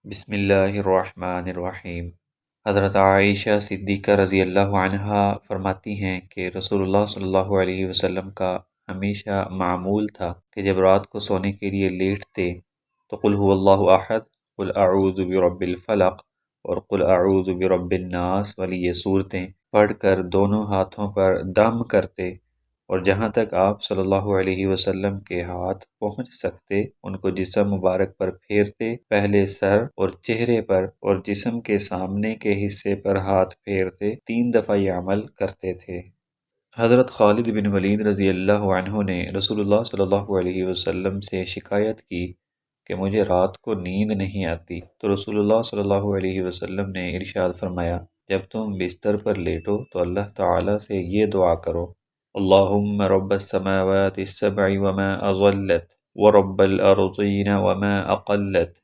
بسم اللہ الرحمن الرحیم۔ حضرت عائشہ صدیقہ رضی اللہ عنہا فرماتی ہیں کہ رسول اللہ صلی اللہ علیہ وسلم کا ہمیشہ معمول تھا کہ جب رات کو سونے کے لیے لیٹتے تو قل هو اللہ احد، قل اعوذ برب الفلق اور قل اعوذ برب الناس والی یہ صورتیں پڑھ کر دونوں ہاتھوں پر دم کرتے، اور جہاں تک آپ صلی اللہ علیہ وسلم کے ہاتھ پہنچ سکتے ان کو جسم مبارک پر پھیرتے، پہلے سر اور چہرے پر اور جسم کے سامنے کے حصے پر ہاتھ پھیرتے، 3 دفعہ یہ عمل کرتے تھے۔ حضرت خالد بن ولید رضی اللہ عنہ نے رسول اللہ صلی اللہ علیہ وسلم سے شکایت کی کہ مجھے رات کو نیند نہیں آتی، تو رسول اللہ صلی اللہ علیہ وسلم نے ارشاد فرمایا، جب تم بستر پر لیٹو تو اللہ تعالیٰ سے یہ دعا کرو، اللہم رب السماوات السبع وما اضلت ورب الارضین وما اقلت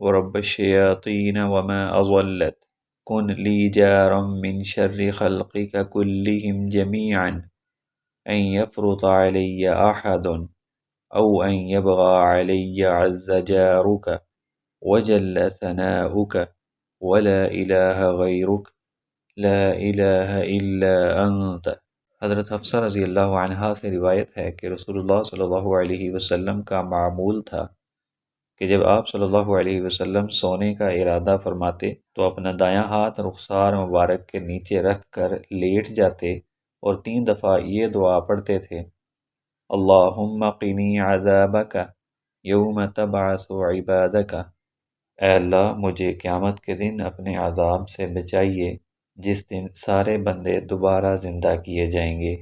ورب الشیاطین وما اضلت کن لی جارا من شر خلقک کلہم جمیعا ان یفرط علی احد او ان یبغى علی عز جارک وجل ثناؤک ولا الہ غیرک لا الہ الا انت۔ حضرت حفصہ رضی اللہ عنہا سے روایت ہے کہ رسول اللہ صلی اللہ علیہ وسلم کا معمول تھا کہ جب آپ صلی اللہ علیہ وسلم سونے کا ارادہ فرماتے تو اپنا دایاں ہاتھ رخسار مبارک کے نیچے رکھ کر لیٹ جاتے اور 3 دفعہ یہ دعا پڑھتے تھے، اللہم قنی عذابک یوم تبعث عبادک، اے اللہ مجھے قیامت کے دن اپنے عذاب سے بچائیے جس دن سارے بندے دوبارہ زندہ کیے جائیں گے۔